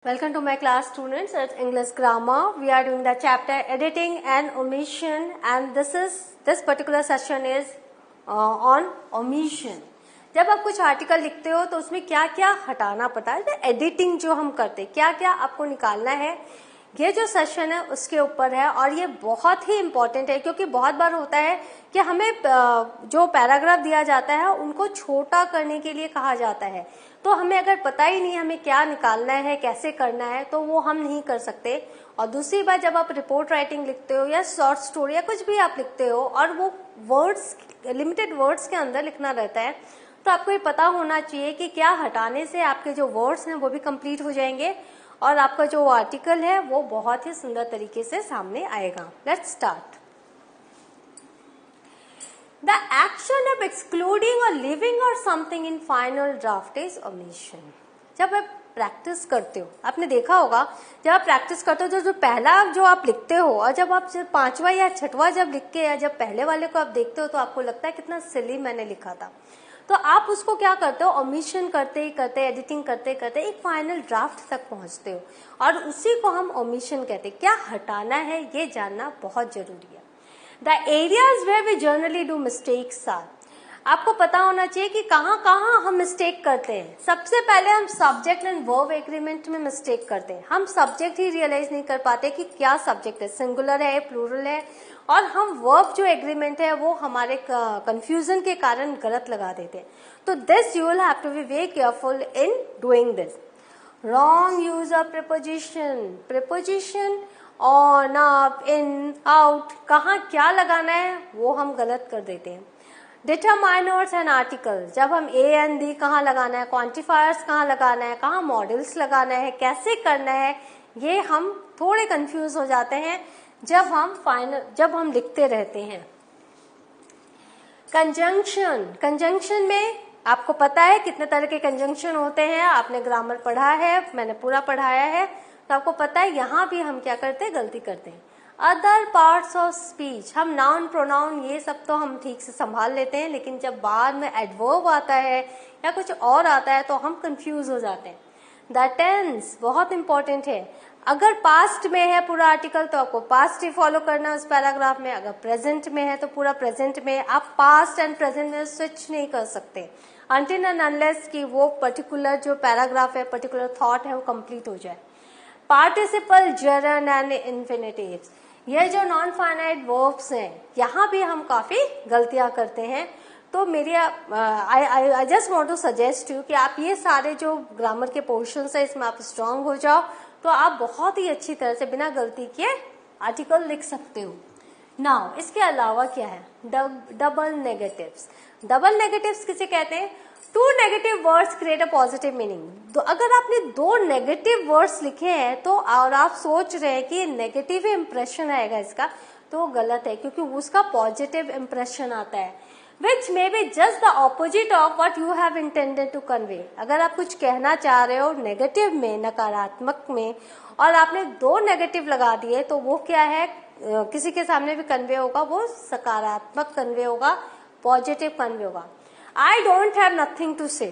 Welcome to my class, students. It's English grammar. We are doing the chapter editing and omission, and this particular session is on omission. जब आप कुछ article लिखते हो तो उसमें क्या क्या हटाना पड़ता है, एडिटिंग जो हम करते हैं, क्या क्या आपको निकालना है, ये जो सेशन है उसके ऊपर है। और ये बहुत ही इम्पोर्टेंट है क्योंकि बहुत बार होता है कि हमें जो पैराग्राफ दिया जाता है उनको छोटा करने के लिए कहा जाता है, तो हमें अगर पता ही नहीं हमें क्या निकालना है, कैसे करना है, तो वो हम नहीं कर सकते। और दूसरी बात, जब आप रिपोर्ट राइटिंग लिखते हो या शॉर्ट स्टोरी या कुछ भी आप लिखते हो और वो वर्ड्स, लिमिटेड वर्ड्स के अंदर लिखना रहता है, तो आपको ये पता होना चाहिए कि क्या हटाने से आपके जो वर्ड्स हैं वो भी कंप्लीट हो जाएंगे और आपका जो आर्टिकल है वो बहुत ही सुंदर तरीके से सामने आएगा। Let's start. The action of excluding or leaving or something in final draft is omission. जब आप प्रैक्टिस करते हो, आपने देखा होगा जब आप प्रैक्टिस करते हो तो जो पहला जो आप लिखते हो और जब आप पांचवा या छठवा जब लिख के या जब पहले वाले को आप देखते हो तो आपको लगता है कितना सिली मैंने लिखा था, तो आप उसको क्या करते हो, ओमिशन करते ही करते, एडिटिंग करते करते एक फाइनल ड्राफ्ट तक पहुंचते हो और उसी को हम ओमिशन कहते हैं। क्या हटाना है ये जानना बहुत जरूरी है। The areas where we generally do mistakes are, आपको पता होना चाहिए कि कहाँ कहाँ हम मिस्टेक करते हैं। सबसे पहले हम सब्जेक्ट एंड वर्ब एग्रीमेंट में मिस्टेक करते हैं। हम सब्जेक्ट ही रियलाइज नहीं कर पाते कि क्या सब्जेक्ट है, सिंगुलर है, प्लूरल है, और हम वर्ब जो एग्रीमेंट है वो हमारे कंफ्यूजन के कारण गलत लगा देते हैं। तो this you will have to be very careful in doing this. Wrong use of preposition on, up, in, out, कहाँ क्या लगाना है वो हम गलत कर देते हैं। डिटरमाइनर्स एंड आर्टिकल, जब हम ए एंड दी कहाँ लगाना है, क्वांटिफायर्स कहाँ लगाना है, कहाँ मॉडल्स लगाना है, कैसे करना है, ये हम थोड़े कंफ्यूज हो जाते हैं जब हम लिखते रहते हैं। कंजंक्शन में आपको पता है कितने तरह के कंजंक्शन होते हैं, आपने ग्रामर पढ़ा है, मैंने पूरा पढ़ाया है, तो आपको पता है यहाँ भी हम क्या करते हैं, गलती करते हैं। अदर पार्ट्स ऑफ स्पीच, हम नाउन प्रोनाउन ये सब तो हम ठीक से संभाल लेते हैं, लेकिन जब बाद में एडवर्ब आता है या कुछ और आता है तो हम कंफ्यूज हो जाते हैं। द टेंस बहुत इंपॉर्टेंट है। अगर पास्ट में है पूरा आर्टिकल तो आपको पास्ट ही फॉलो करना है उस पैराग्राफ में, अगर प्रेजेंट में है तो पूरा प्रेजेंट में। आप पास्ट एंड प्रेजेंट में स्विच नहीं कर सकते अनटिल एंड अनलेस कि वो पर्टिकुलर जो पैराग्राफ है, पर्टिकुलर थॉट है वो कंप्लीट हो जाए। पार्टिसिपल, जरन एंड इन्फिनिटिव्स, ये जो नॉन फाइनाइट वर्ब्स हैं यहाँ भी हम काफी गलतियां करते हैं। तो मेरी I just want to suggest you कि आप ये सारे जो ग्रामर के पोर्शंस है इसमें आप स्ट्रांग हो जाओ, तो आप बहुत ही अच्छी तरह से बिना गलती के आर्टिकल लिख सकते हो। नाउ इसके अलावा क्या है, डबल नेगेटिव्स। डबल नेगेटिव्स किसे कहते हैं? Two negative words create a positive meaning. तो अगर आपने दो नेगेटिव वर्ड्स लिखे हैं तो और आप सोच रहे हैं कि नेगेटिव इंप्रेशन आएगा इसका, तो गलत है क्योंकि उसका पॉजिटिव इंप्रेशन आता है, which may be just the opposite of what you have intended to convey. अगर आप कुछ कहना चाह रहे हो नेगेटिव में, नकारात्मक में, और आपने दो नेगेटिव लगा दिए तो वो क्या है, किसी के सामने भी कन्वे होगा, वो सकारात्मक कन्वे होगा, पॉजिटिव कन्वे होगा। I don't have nothing to say,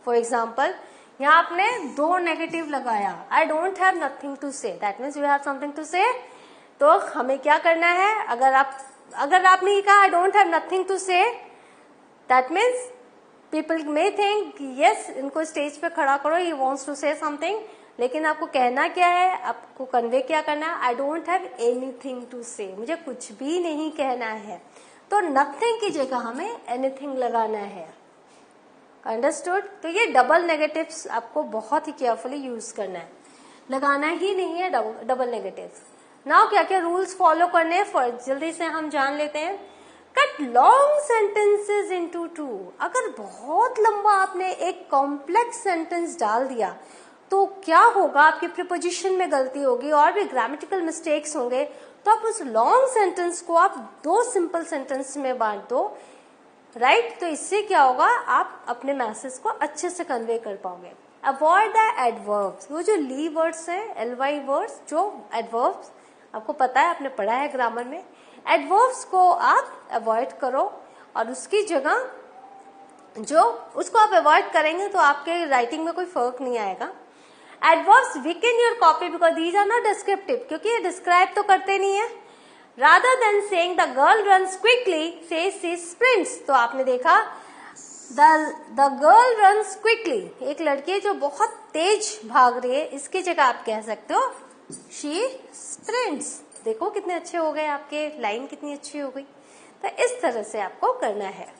for example यहाँ आपने दो नेगेटिव लगाया, I don't have nothing to say, that means you have something to say. तो हमें क्या करना है, अगर आपने ये कहा I don't have nothing to say, that means people may think yes इनको स्टेज पे खड़ा करो, he wants to say something, लेकिन आपको कहना क्या है, आपको कन्वे क्या करना है, I don't have anything to say, मुझे कुछ भी नहीं कहना है। तो नथिंग की जगह हमें एनीथिंग लगाना है। अंडरस्टूड? तो ये डबल नेगेटिव्स आपको बहुत ही केयरफुली यूज करना है, लगाना ही नहीं है डबल नेगेटिव्स। नाउ क्या क्या रूल्स फॉलो करने हैं जल्दी से हम जान लेते हैं। Cut long sentences into two. अगर बहुत लंबा आपने एक कॉम्प्लेक्स सेंटेंस डाल दिया तो क्या होगा, आपकी प्रीपोजिशन में गलती होगी और भी ग्रामेटिकल मिस्टेक्स होंगे, तो आप उस लॉन्ग सेंटेंस को आप दो सिंपल सेंटेंस में बांट दो, राइट? तो इससे क्या होगा, आप अपने मैसेज को अच्छे से कन्वे कर पाओगे। अवॉइड द एडवर्ब्स, वो जो ली वर्ड्स हैं, LY वर्ड्स, जो एडवर्ब्स आपको पता है, आपने पढ़ा है ग्रामर में, एडवर्ब्स को आप अवॉइड करो और उसकी जगह जो उसको आप अवॉइड करेंगे तो आपके राइटिंग में कोई फर्क नहीं आएगा। Adverbs weaken your copy because these are not descriptive, क्योंकि ये describe तो करते नहीं है. Rather than saying the girl runs quickly, say she sprints. तो आपने देखा the girl runs quickly, एक लड़की जो बहुत तेज भाग रही है, इसकी जगह आप कह सकते हो she sprints. देखो कितने अच्छे हो गए, आपके लाइन कितनी अच्छी हो गई. तो इस तरह से आपको करना है.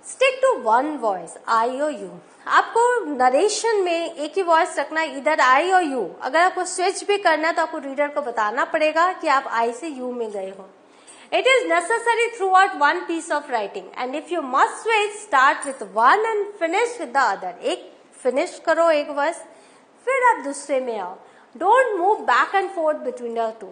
स्टिक टू वन वॉइस, आई और यू. आपको नरेशन में एक ही वॉइस रखना है, इधर आई और यू. अगर आपको स्विच भी करना है तो आपको रीडर को बताना पड़ेगा कि आप आई से यू में गए हो. It is necessary throughout one piece of writing and if you must switch, start with one and finish with the other. एक फिनिश करो एक वॉइस, फिर आप दूसरे में आओ. Don't move back and forth between the two.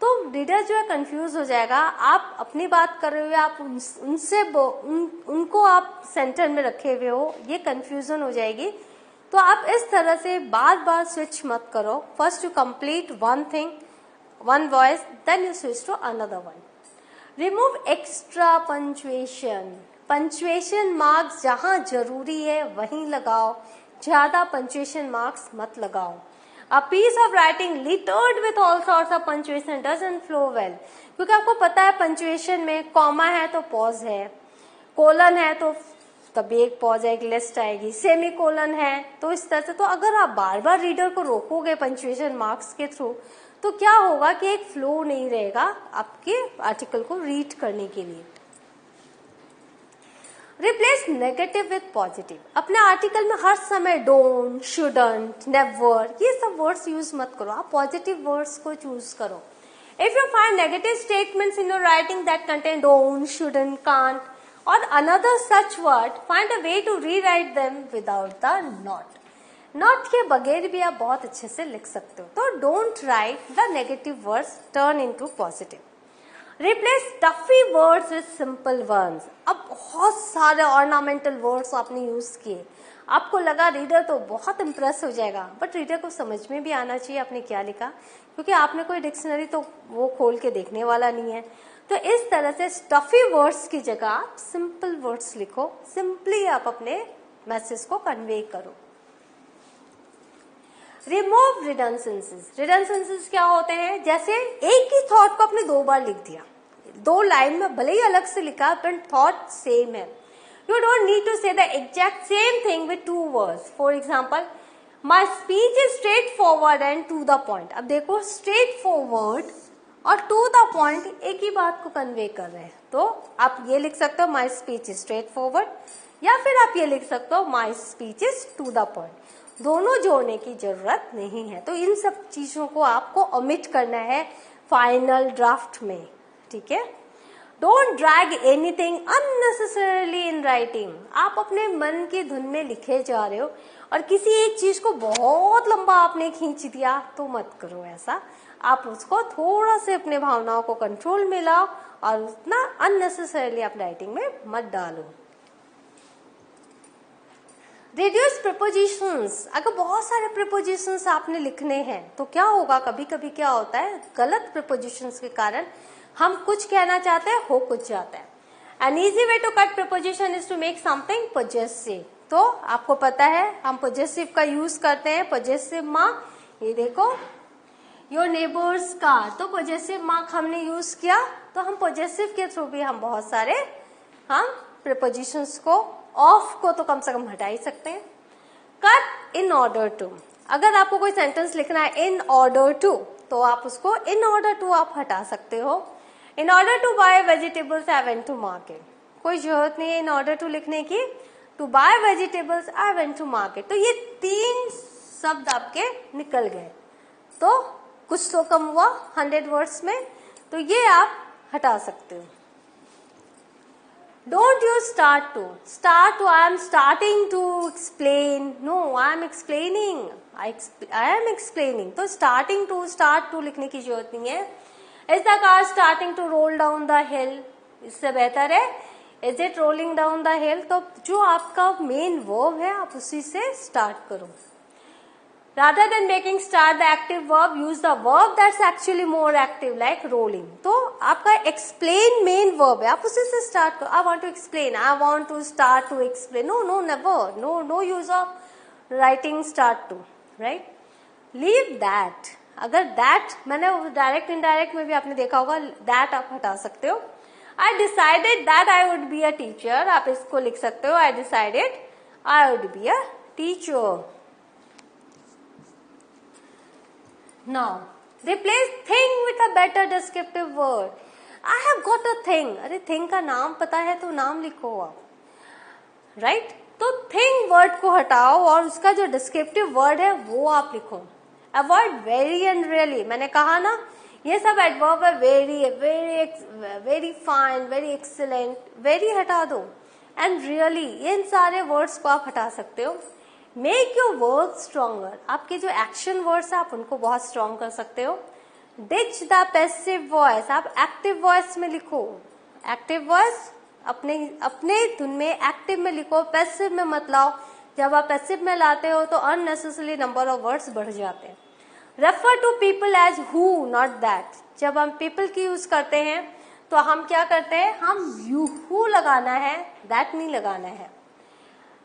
तो reader जो है कंफ्यूज हो जाएगा. आप अपनी बात कर रहे हो, आप उनसे उनको आप सेंटर में रखे हुए हो, ये कंफ्यूजन हो जाएगी. तो आप इस तरह से बार बार स्विच मत करो. First you complete one thing, one voice, then you switch to another one. Remove extra punctuation. Punctuation marks जहां जरूरी है वहीं लगाओ, ज्यादा पंचुएशन मार्क्स मत लगाओ. A piece of writing littered with all sorts of punctuation doesn't flow well. क्योंकि आपको पता है पंचुएशन में कॉमा है तो पॉज है, कोलन है तो तब एक पॉज है, एक लिस्ट आएगी, सेमी कोलन है तो इस तरह से. तो अगर आप बार बार रीडर को रोकोगे पंचुएशन मार्क्स के थ्रू तो क्या होगा कि एक फ्लो नहीं रहेगा आपके आर्टिकल को रीड करने के लिए. Replace negative with positive. अपने आर्टिकल में हर समय डोंट, शुडंट, नेवर, ये सब वर्ड्स यूज मत करो. आप पॉजिटिव वर्ड्स को चूज करो. If you find negative statements in your writing that contain don't, shouldn't, can't और another such word, find a way to rewrite them without the not. Not के बगैर भी आप बहुत अच्छे से लिख सकते हो. तो don't write the negative words, turn into positive. Replace tough words with simple ones. अब बहुत सारे ऑर्नामेंटल वर्ड्स आपने यूज किए, आपको लगा रीडर तो बहुत इंप्रेस हो जाएगा, बट रीडर को समझ में भी आना चाहिए आपने क्या लिखा, क्योंकि आपने कोई डिक्शनरी तो वो खोल के देखने वाला नहीं है. तो इस तरह से स्टफी वर्ड्स की जगह आप सिंपल वर्ड्स लिखो. सिंपली आप अपने मैसेज को कन्वे करो. Remove redundancies. रिडंडेंसीज क्या होते हैं? जैसे एक ही थॉट को आपने दो बार लिख दिया, दो लाइन में भले ही अलग से लिखा बट थॉट सेम है. You don't need to say the exact same thing with two words. For example, my speech is straight forward and to the point. अब देखो, स्ट्रेट फॉरवर्ड और टू द पॉइंट एक ही बात को convey कर रहे हैं. तो आप ये लिख सकते हो my speech is straight forward, या फिर आप ये लिख सकते हो my speech is to the point. दोनों जोड़ने की जरूरत नहीं है. तो इन सब चीजों को आपको ओमिट करना है फाइनल ड्राफ्ट में. ठीक है. Don't drag anything unnecessarily in writing. आप अपने मन की धुन में लिखे जा रहे हो और किसी एक चीज को बहुत लंबा आपने खींच दिया, तो मत करो ऐसा. आप उसको थोड़ा से अपने भावनाओं को कंट्रोल में लाओ और उतना अननेसेसरली आप राइटिंग में मत डालो. Reduce prepositions. अगर बहुत सारे प्रीपोजिशंस आपने लिखने हैं तो क्या होगा, कभी कभी क्या होता है, गलत प्रीपोजिशंस के कारण हम कुछ कहना चाहते हैं, हो कुछ जाता है. An easy way to cut preposition is to make something possessive. तो आपको पता है हम पॉजेसिव का यूज करते हैं. पॉजेसिव मार्क, ये देखो, योर नेबर्स कार, तो पॉजेसिव मार्क हमने यूज किया. तो हम पॉजेसिव के थ्रू भी हम बहुत सारे हम प्रीपोजिशंस को, ऑफ को तो कम से कम हटा ही सकते हैं. Cut in order to. अगर आपको कोई सेंटेंस लिखना है इन ऑर्डर टू, तो आप उसको इन ऑर्डर टू आप हटा सकते हो. In order to buy vegetables I went to market. कोई जरूरत नहीं है इन ऑर्डर टू लिखने की. To buy vegetables I went to market. तो ये 3 शब्द आपके निकल गए, तो कुछ तो कम हुआ 100 वर्ड्स में. तो ये आप हटा सकते हो. Don't use start to. Start to, I am starting to explain. No, I am explaining. I am explaining. तो starting to, start to लिखने की जरूरत नहीं है. Is the car starting to roll down the hill? इससे बेहतर है is it rolling down the hill. तो जो आपका मेन वर्ब है आप उसी से स्टार्ट करो. Rather than making start the active verb, use the verb that's actually more active, like rolling. तो आपका explain main verb है, आप उसी से start करो. I want to explain, I want to start to explain. No, never. No use of writing start to, right? Leave that. अगर that मैंने direct indirect में भी आपने देखा होगा, that आप हटा सकते हो. I decided that I would be a teacher. आप इसको लिख सकते हो, I decided I would be a teacher. Now replace thing with a better descriptive word. I have got a thing. अरे thing का नाम पता है तो नाम लिखो आप, right? तो thing वर्ड को हटाओ और उसका जो डिस्क्रिप्टिव वर्ड है वो आप लिखो. Avoid very and really. मैंने कहा ना ये सब एडवर्ब है. Very, very fine, very excellent, very हटा दो. एंड रियली, इन सारे वर्ड्स को आप हटा सकते हो. Make your word stronger. आपके जो एक्शन वर्ड्स है आप उनको बहुत स्ट्रॉन्ग कर सकते हो. Ditch the passive voice. आप एक्टिव वॉइस में लिखो. एक्टिव वॉइस अपने धुन में एक्टिव में लिखो, पैसिव में मत लाओ. जब आप पैसिव में लाते हो तो अननेसेसरी नंबर ऑफ वर्ड्स बढ़ जाते हैं. Refer to people as who, not that. जब हम पीपल की यूज करते हैं तो हम क्या करते हैं, हम यू हु लगाना है, दैट नहीं लगाना है.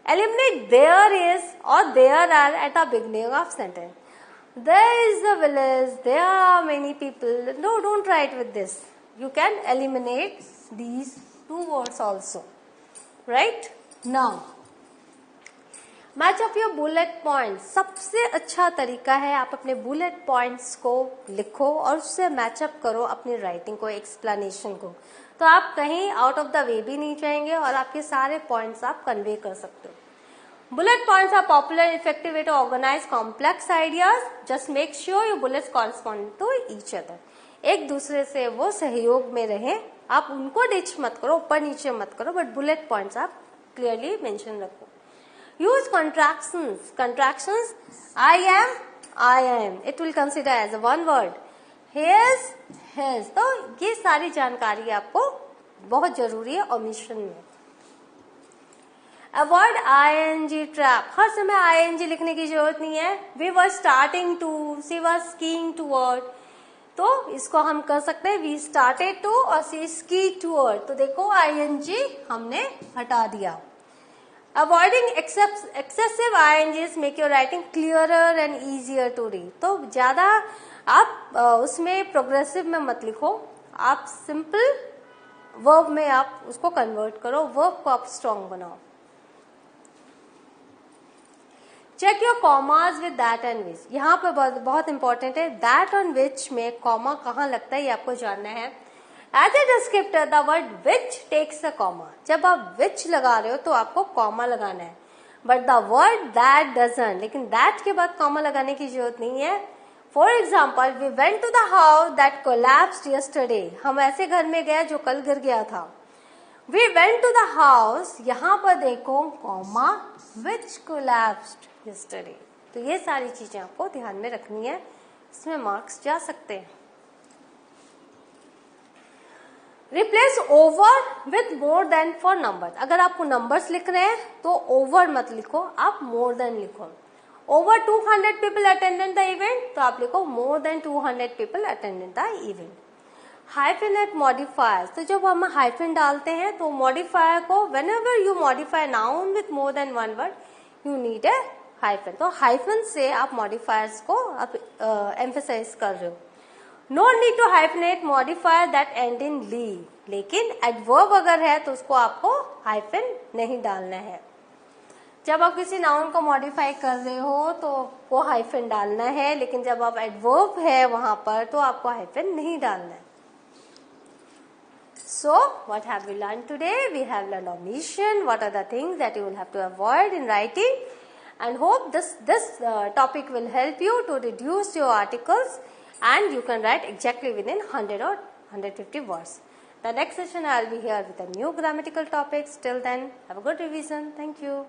एलिमिनेट देयर इज और there are at the beginning of sentence. There is the village, there are many people. No, don't write with this. You can eliminate these two words also, right? Now match up your bullet point. सबसे अच्छा तरीका है आप अपने bullet points को लिखो और उससे मैचअप करो अपनी राइटिंग को, एक्सप्लेनेशन को. तो आप कहीं आउट ऑफ द वे भी नहीं जाएंगे और आपके सारे पॉइंट्स आप कन्वे कर सकते हो. Bullet points are popular effective way to organise complex ideas. Just make sure your bullets correspond to each other. एक दूसरे से वो सहयोग में रहे. आप उनको डिच मत करो, ऊपर नीचे मत करो, बट बुलेट पॉइंट्स आप क्लियरली मेंशन रखो. Use contractions. Contractions, I am, it will consider as a one word. His, his. तो ये सारी जानकारी आपको बहुत जरूरी है ओमिशन में. Avoid ING trap. हर समय आईएनजी लिखने की जरूरत नहीं है. We were starting to, she were skiing toward. तो इसको हम कर सकते हैं वी स्टार्टेड टू और सी स्की टूवर्ड. तो देखो आईएनजी हमने हटा दिया. Avoiding excessive INGs make your writing clearer and easier to read. तो ज्यादा आप उसमें प्रोग्रेसिव में मत लिखो. आप सिंपल वर्ब में आप उसको कन्वर्ट करो. वर्ब को आप स्ट्रॉन्ग बनाओ. Check your commas with that and which. यहाँ पे बहुत इंपॉर्टेंट है. दैट एंड विच में कॉमा कहाँ लगता है ये आपको जानना है. As a descriptor the word which takes a comma. जब आप विच लगा रहे हो तो आपको कॉमा लगाना है. But the word that doesn't. लेकिन दैट के बाद कॉमा लगाने की जरूरत नहीं है. For example, we went to the house that collapsed yesterday. हम ऐसे घर में गए जो कल गिर गया था. We went to the house, यहाँ पर देखो कॉमा, विच कोलैप्स्ड yesterday. तो ये सारी चीजें आपको ध्यान में रखनी है. इसमें मार्क्स जा सकते हैं. Replace over with more then for numbers. अगर आपको नंबर्स लिख रहे हैं तो ओवर मत लिखो, आप मोर देन लिखो. Over 200 people attended the event. तो आप लिखो more than 200 people attended the event. Hyphenate modifiers. तो जब हम हाइफन डालते हैं तो मॉडिफायर को whenever you modify noun with more than one word you need a hyphen. तो हाइफन से आप मॉडिफायर्स को आप एम्फेसाइज कर रहे हो. No need to hyphenate modifier that end in ly. लेकिन एडवर्ब अगर है तो उसको आपको हाइफन नहीं डालना है. जब आप किसी नाउन को मॉडिफाई कर रहे हो तो वो हाइफन डालना है. लेकिन जब आप एडवर्ब है वहां पर तो आपको हाइफन नहीं डालना है. So, what have we learned today? We have learned omission. What are the things that you will have to avoid in writing? And hope this topic will help you to reduce your articles and you can write exactly within 100 or 150 words. The next session I will be here with a new grammatical topics. Till then, have a good revision. Thank you.